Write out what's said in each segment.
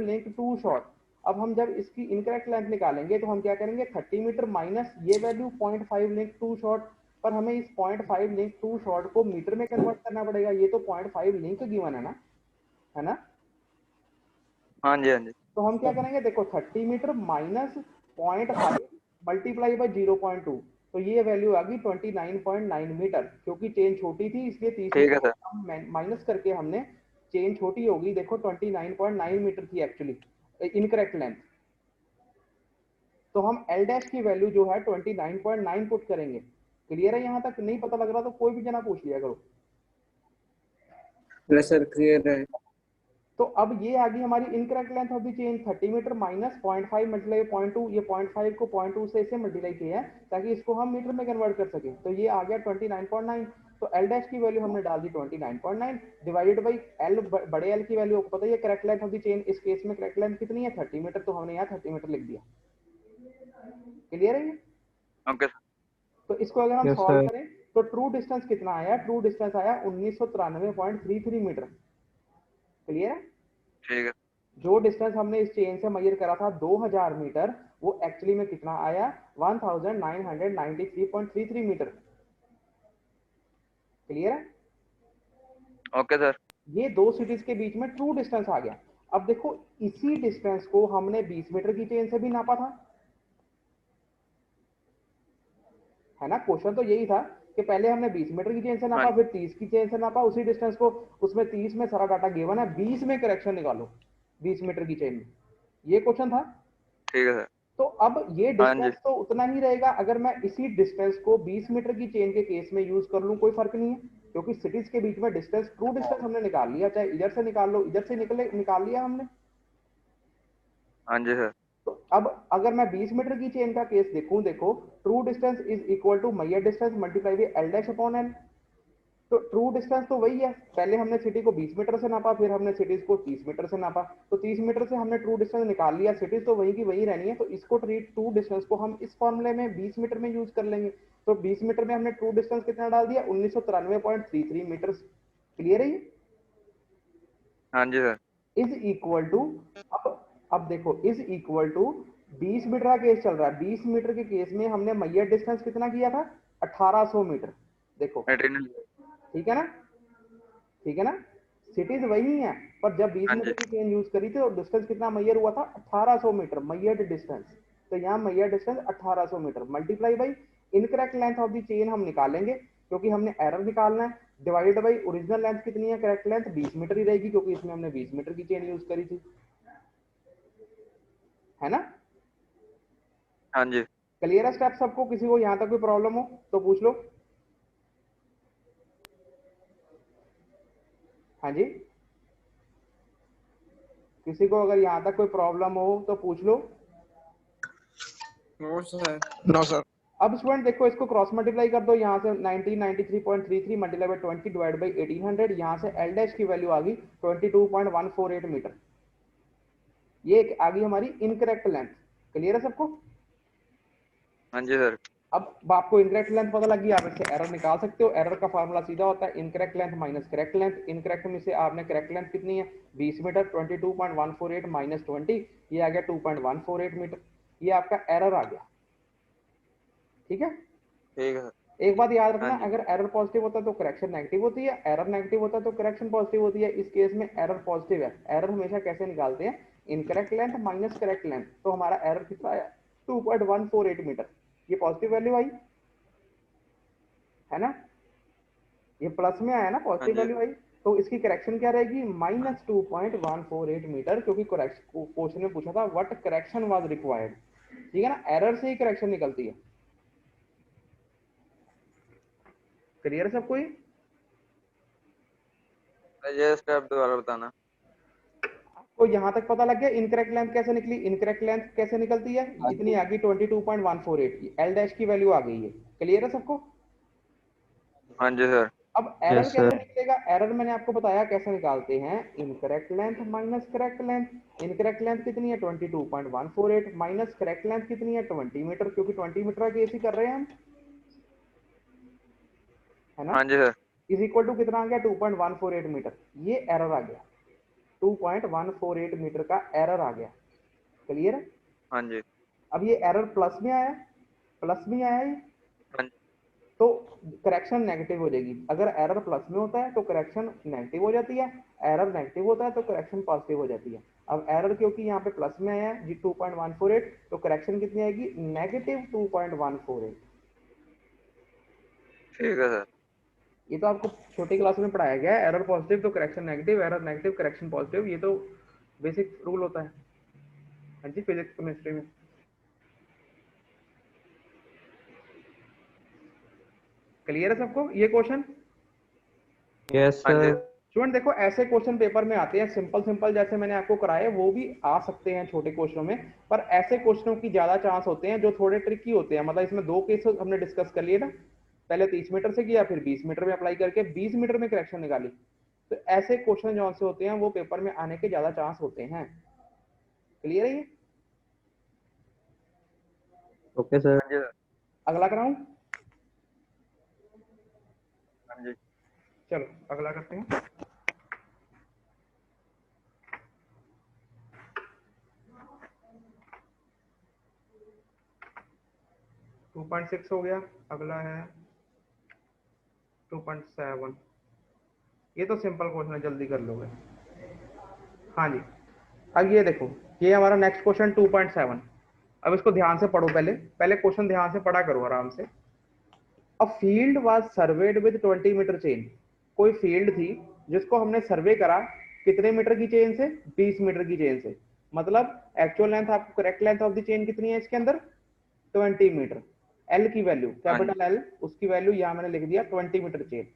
Link to short. अब हम जब इसकी इनकरेक्ट लेंथ निकालेंगे तो हम क्या करेंगे, 30 मीटर माइनस ये वैल्यू 0.5 लिंक टू शॉर्ट, पर हमें इस 0.5 लिंक टू शॉर्ट को मीटर में कन्वर्ट करना पड़ेगा। ये तो 0.5 लिंक गिवन है ना। हाँ जी, हाँ जी। तो हम क्या करेंगे, देखो 30 मीटर माइनस 0.5 मल्टीप्लाई बाई 0.2, तो ये वैल्यू आ गई 29.9 मीटर। क्योंकि चेन छोटी थी इसलिए 30 ठीक है मीटर सर। हम माइनस करके हमने चेन छोटी होगी, देखो 29.9 मीटर थी एक्चुअली इनकरेक्ट लेंथ। तो हम एल डैश की वैल्यू जो है 29.9 पुट करेंगे। क्लियर है? यहाँ तक नहीं पता लग रहा तो कोई भी जना पूछ लिया करो। सर क्लियर है। तो अब ये आ गई हमारी incorrect length of the chain, 30 metre minus 0.5 multiply 0.2, ये 0.5 को 0.2 से इसे मल्टीप्लाई किया है ताकि इसको हम मीटर में कन्वर्ट कर सके। तो ये आ गया 29.9। तो एल डैश की वैल्यू हमने डाल दी 29.9 डिवाइडेड बाई एल, बड़े एल की वैल्यू आपको पता है correct length of the chain. इस केस में करेक्ट लेंथ कितनी है, 30 मीटर, तो हमने यहाँ 30 मीटर लिख दिया। क्लियर है? Okay sir. तो इसको अगर हम यस सॉल्व सर। करें तो ट्रू डिस्टेंस कितना आया, ट्रू डिस्टेंस आया 1993.33 मीटर। क्लियर है? ठीक है। जो डिस्टेंस हमने इस चेन से मेजर करा था 2000 मीटर, वो एक्चुअली में कितना आया, 1993.33 मीटर। क्लियर है? Okay sir. ये दो सिटीज के बीच में ट्रू डिस्टेंस आ गया। अब देखो इसी डिस्टेंस को हमने 20 मीटर की चेन से भी नापा था, है ना। क्वेश्चन तो यही था कि पहले हमने 20 मीटर की चेन से नापा, हाँ फिर 30 की चेन से नापा उसी डिस्टेंस को, उसमें 30 में सारा डाटा गिवन है, 20 में करेक्शन निकालो 20 मीटर की चेन में। ये क्वेश्चन था। ठीक है सर। तो अब ये हाँ जी। डिस्टेंस तो उतना ही रहेगा अगर मैं इसी डिस्टेंस को 20 मीटर की चेन के केस में यूज कर लूं, कोई फर्क नहीं है, क्योंकि सिटीज के बीच में डिस्टेंस, ट्रू डिस्टेंस हमने निकाल लिया, चाहे इधर से निकाल लो इधर से निकाल लिया हमने। हाँ जी सर। तो अब अगर मैं 20 मीटर की चेन का केस देखूं, देखो true distance is equal to measured distance multiply by L dash upon L. तो ट्रू डिस्टेंस तो वही है, पहले हमने सिटी को 20 मीटर से नापा, फिर हमने सिटीज को 30 मीटर से नापा, तो 30 मीटर से हमने ट्रू डिस्टेंस निकाल लिया, सिटीज तो वही की वही रहनी है। तो इसको ट्रू डिस्टेंस को हम इस फॉर्मूले में 20 मीटर में यूज कर लेंगे। तो 20 मीटर में हमने ट्रू डिस्टेंस कितना डाल दिया, 1993.33 मीटर। क्लियर है ये? हाँ जी सर। इज इक्वल टू, अब देखो इज इक्वल टू 20 मीटर का केस चल रहा है, 20 मीटर के केस में हमने मैयर डिस्टेंस कितना किया था, 1800 मीटर। देखो 18। ठीक है ना, ठीक है ना, सिटीज वही है, पर जब 20 हाँ मीटर जी। की चेन यूज करी थी तो डिस्टेंस कितना मैयर हुआ था, 1800 मीटर मैयर डिस्टेंस। तो यहाँ measured distance 1800 metre multiply by incorrect length of the chain हम निकालेंगे क्योंकि हमने एरर निकालना है, डिवाइडेड बाई ओरिजिनल लेंथ कितनी है, करेक्ट लेंथ 20 मीटर ही रहेगी क्योंकि इसमें हमने 20 मीटर की चेन यूज करी थी, है ना। हाँ जी। क्लियर है स्टेप सबको? किसी को यहाँ तक कोई प्रॉब्लम हो तो पूछ लो। हाँ जी, किसी को अगर यहाँ तक कोई प्रॉब्लम हो तो पूछ लो। No sir. No sir. अब स्टूडेंट देखो इसको क्रॉस मल्टीप्लाई कर दो, यहाँ से 1993.33 मल्टीप्लाई बाई 20 डिवाइड बाई 1800, यहाँ से एल डैश की वैल्यू आ गई 22.148 मीटर। ये आ गई हमारी इनकरेक्ट लेंथ। क्लियर है सबको? हाँ जी सर। अब आपको इनकरेक्ट लेंथ पता लगी, आप इससे एरर निकाल सकते हो। एरर का फार्मूला सीधा होता है incorrect length minus correct length. Incorrect में से आपने करेक्ट लेंथ कितनी है 20 मीटर, 22.148 माइनस 20, ये आ गया 2.148 मीटर। ये आपका एरर आ गया। ठीक है, ठीक है सर। एक बात याद हाँ रखना, जी। अगर एरर पॉजिटिव होता है तो करेक्शन नेगेटिव होती है, एरर नेगेटिव होता है तो करेक्शन पॉजिटिव होती है। इस केस में एरर पॉजिटिव है। एरर हमेशा कैसे निकालते हैं, incorrect length minus correct length. तो हमारा एरर कितना आया 2.148 मीटर, ये पॉजिटिव वैल्यू आई, है ना, ये प्लस में आया ना, हाँ पॉजिटिव जी। वैल्यू आई। तो इसकी करेक्शन क्या रहेगी, माइनस 2.148 मीटर, क्योंकि क्वेश्चन में पूछा था व्हाट करेक्शन वाज रिक्वायर्ड। ठीक है ना, एरर से ही करेक्शन निकलती है। क्लियर है सब कोई? ये स्टेप दोबारा बताना। तो यहां तक पता लग गया इनकरेक्ट लेंथ कैसे निकली, इनकरेक्ट लेंथ कैसे निकलती है, इतनी आ गई 22.148 की, एल डैश की वैल्यू आ गई है। क्लियर है सबको? हाँ जी सर। अब एरर यस कैसे सर। निकलेगा, एरर मैंने आपको बताया कैसे निकालते हैं, incorrect length minus correct length. Incorrect length कितनी है 22.148 माइनस करेक्ट लेंथ कितनी है 20 मीटर, क्योंकि 20 मीटर का केस ही कर रहे हैं हम, है ना। हाँ जी सर। इज इक्वल टू कितना आ गया 2.148 मीटर, ये एरर आ गया। 2.148 मीटर का एरर आ गया। क्लियर है? हाँ जी। अब ये एरर प्लस में आया, प्लस में आया ये, हाँ जी। तो करेक्शन नेगेटिव हो जाएगी। अगर एरर प्लस में होता है तो करेक्शन नेगेटिव हो जाती है, एरर नेगेटिव होता है तो करेक्शन पॉजिटिव हो जाती है। अब एरर क्योंकि यहाँ पे प्लस में आया है जी 2.148, तो करेक्शन कितनी आएगी? नेगेटिव 2.148। ठीक है सर। ये तो आपको छोटी क्लास में पढ़ाया गया है, एरर पॉजिटिव तो correction negative, error negative correction positive, ये तो बेसिक रूल होता है। हाँ जी, फिजिक्स केमिस्ट्री में। क्लियर है सबको ये क्वेश्चन? यस हाँ जी। सर। स्टूडेंट देखो, ऐसे क्वेश्चन पेपर में आते हैं सिंपल सिंपल, जैसे मैंने आपको कराए वो भी आ सकते हैं छोटे क्वेश्चनों में, पर ऐसे क्वेश्चनों की ज्यादा चांस होते हैं जो थोड़े ट्रिकी होते हैं। मतलब इसमें दो केस हमने डिस्कस कर लिए ना, पहले 30 मीटर से किया, फिर 20 मीटर में अप्लाई करके 20 मीटर में करेक्शन निकाली। तो ऐसे क्वेश्चन जो से होते हैं वो पेपर में आने के ज्यादा चांस होते हैं। क्लियर है ये? Okay sir. हाँ जी सर। अगला कराऊं? हाँ जी। चलो अगला करते हैं। टू 2.6 हो गया, अगला है 2.7। ये तो सिंपल क्वेश्चन है, जल्दी कर लोगे। हाँ जी, अब ये देखो, ये हमारा नेक्स्ट क्वेश्चन 2.7। अब इसको ध्यान से पढ़ो, पहले पहले क्वेश्चन ध्यान से पढ़ा करो आराम से। A field was surveyed with 20 metre chain. कोई फील्ड थी जिसको हमने सर्वे करा, कितने मीटर की चेन से? 20 मीटर की चेन से। मतलब एक्चुअल लेंथ, आपको correct length of the chain कितनी है इसके अंदर? 20 मीटर। एल की वैल्यू, हाँ जी। कैपिटल एल, उसकी वैल्यू यहां मैंने लिख दिया 20 मीटर चेन।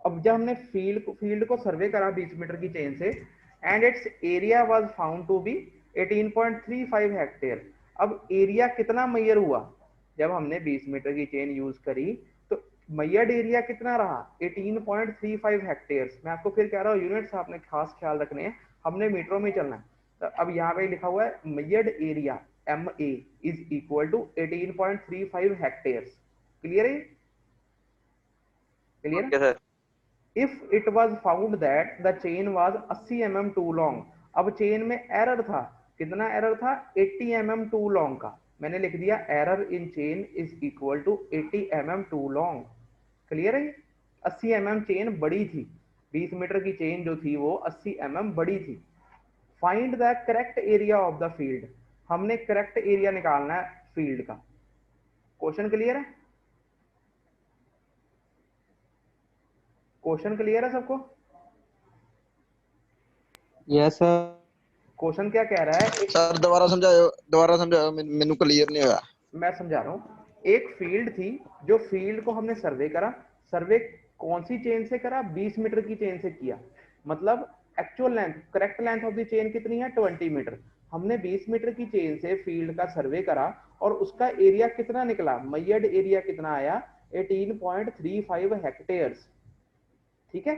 अब जब हमने फील्ड को सर्वे करा 20 मीटर की चेन से, and its area was found to be 18.35 hectare. अब एरिया कितना मैयर हुआ? जब हमने 20 मीटर की चेन यूज करी तो मैयर्ड एरिया कितना रहा? 18.35 हेक्टेयर। मैं आपको फिर कह रहा हूँ, यूनिट्स आपने खास ख्याल रखने हैं, हमने मीटरों में चलना है। तो अब यहाँ पे लिखा हुआ है measured area M A is equal to 18.35 hectare. Clear है? Clear? Okay sir. If it was found that the chain was 80 mm too long. अब चेन में एरर था, कितना एरर था? 80 mm टू लॉन्ग का। मैंने लिख दिया error in chain is equal to 80 mm too long. Clear है? 80 mm चेन बड़ी थी, 20 मीटर की चेन जो थी वो 80 mm बड़ी थी। Find the correct area of the field. हमने करेक्ट एरिया निकालना है फील्ड का। क्वेश्चन क्लियर है? क्वेश्चन क्लियर है सबको? Yes sir. क्वेश्चन क्या कह रहा है? सर दोबारा समझाओ, मेनू क्लियर नहीं हुआ। मैं समझा रहा हूँ। एक फील्ड थी, जो फील्ड को हमने सर्वे करा, सर्वे कौन सी चेन से करा? 20 मीटर की चेन से किया। मतलब actual length, correct length of the chain कितनी है? 20 मीटर। हमने 20 मीटर की चेन से फील्ड का सर्वे करा और उसका एरिया कितना निकला? मैयर्ड एरिया कितना आया? 18.35 हेक्टेयर्स। ठीक है?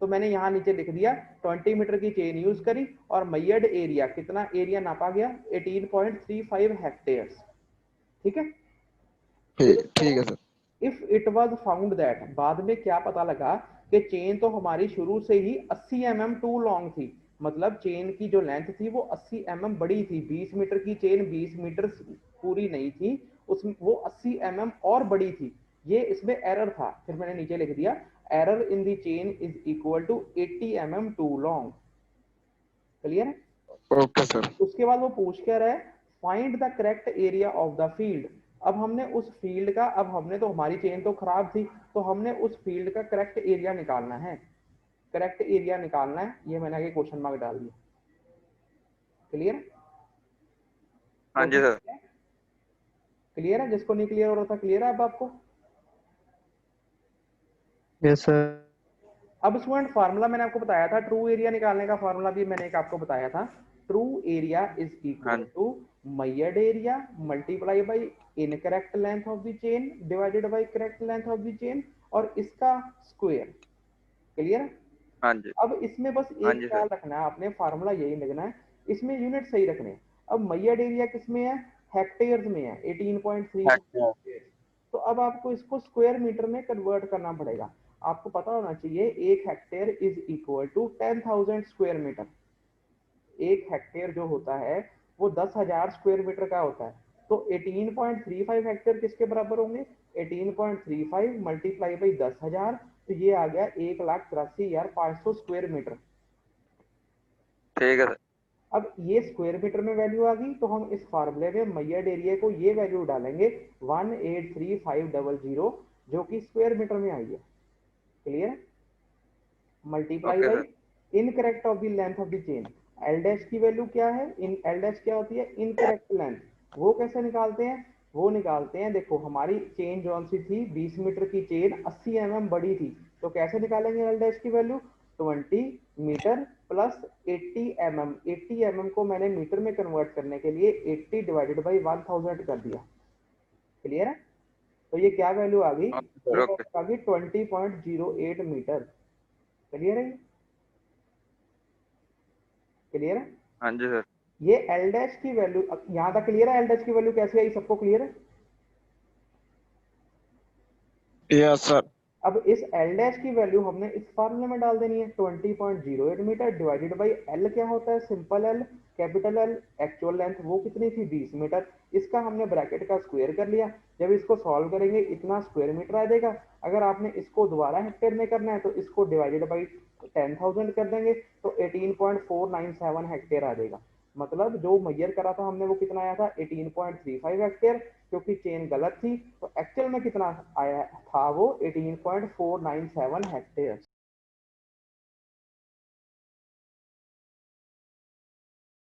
तो मैंने यहां नीचे लिख दिया 20 मीटर की चेन यूज करी और मैयर्ड एरिया, कितना एरिया नापा गया? 18.35 हेक्टेयर्स। ठीक है? ठीक है sir. If it was found that, बाद में क्या पता लगा कि चेन तो हमारी शुरू से ही 80 mm टू लॉन्ग थी। मतलब चेन की जो लेंथ थी वो 80 mm बड़ी थी। 20 मीटर की चेन 20 मीटर पूरी नहीं थी, उसमें वो 80 mm और बड़ी थी। ये इसमें एरर था। फिर मैंने नीचे लिख दिया error in the chain is equal to 80 mm too long. Clear है? Okay sir. उसके बाद वो पूछ क्या रहा है? Find the correct area of the field. अब हमने उस फील्ड का, अब हमने तो, हमारी चेन तो खराब थी, तो हमने उस फील्ड का करेक्ट एरिया निकालना है। करेक्ट एरिया निकालना है, ये मैंने आगे क्वेश्चन मार्क डाल दिया। क्लियर? हाँ जी सर। क्लियर है? जिसको नहीं क्लियर हो रहा था, क्लियर है अब आपको? Yes sir. अब स्टूडेंट फार्मूला मैंने आपको बताया था, ट्रू एरिया निकालने का फार्मूला भी मैंने एक आपको बताया था। ट्रू एरिया इज हाँ इक्वल जी। To measured area multiply by incorrect length of the chain divided by correct length of the chain और इसका स्क्वायर। क्लियर? हाँ जी। अब इसमें बस हाँ एक जी सर। ख्याल रखना है आपने, फार्मूला यही लिखना है, इसमें यूनिट सही रखने हैं। अब मैयर्ड एरिया किसमें है? हेक्टेयर्स में है, 18.3 अच्छा। हेक्टेयर्स। तो अब आपको इसको स्क्वायर मीटर में कन्वर्ट करना पड़ेगा। आपको पता होना चाहिए 1 hectare is equal to 10,000 square metre. 1 hectare जो होता है वो 10,000 स्क्वायर मीटर का होता है। तो 18.35 हेक्टेयर किसके बराबर होंगे? 18.35 मल्टीप्लाई बाई 10,000, तो ये आ गया 1,83,500 स्क्वायर मीटर। ठीक है सर। अब ये स्क्वायर मीटर में वैल्यू आ गई, तो हम इस फार्मूले में मैयड एरिया को ये वैल्यू डालेंगे 183,500, जो कि स्क्वायर मीटर में आई है। Clear? Multiply okay by sir. Incorrect of the length of the chain. L dash की वैल्यू क्या है? इन एल डैश क्या होती है? Incorrect length. वो कैसे निकालते हैं? वो निकालते हैं, देखो हमारी चेन जौन सी थी 20 मीटर की चेन 80 mm बड़ी थी, तो कैसे निकालेंगे एल डैश की value? 20 metre plus 80 mm। 80 mm को मैंने मीटर में कन्वर्ट करने के लिए 80 डिवाइडेड बाई 1000 कर दिया। क्लियर है? तो ये क्या वैल्यू आ गई? ओके ये सर। ओके। वैल्यू आ गई 20.08 मीटर। क्लियर है? क्लियर है? हाँ जी सर। ये एल डैश की वैल्यू, यहां तक क्लियर है? एल डैश की वैल्यू कैसे आई, सबको क्लियर है? Yes sir. अब इस एल डैश की वैल्यू हमने इस फार्मूले में डाल देनी है, 20.08 मीटर डिवाइडेड बाई एल क्या होता है? Simple L, capital L. Actual length वो कितनी थी? 20 मीटर। इसका हमने ब्रैकेट का स्क्वायर कर लिया। जब इसको सॉल्व करेंगे इतना स्क्वायर मीटर आ जाएगा। अगर आपने इसको दोबारा हेक्टेयर में करना है तो इसको डिवाइडेड बाई 10,000 कर देंगे, तो 18.497 हेक्टेयर आ जाएगा। मतलब जो मैयर करा था हमने वो कितना आया था? 18.35 हेक्टेयर, क्योंकि चेन गलत थी। तो एक्चुअल में कितना आया था? वो 18.497 हेक्टेयर।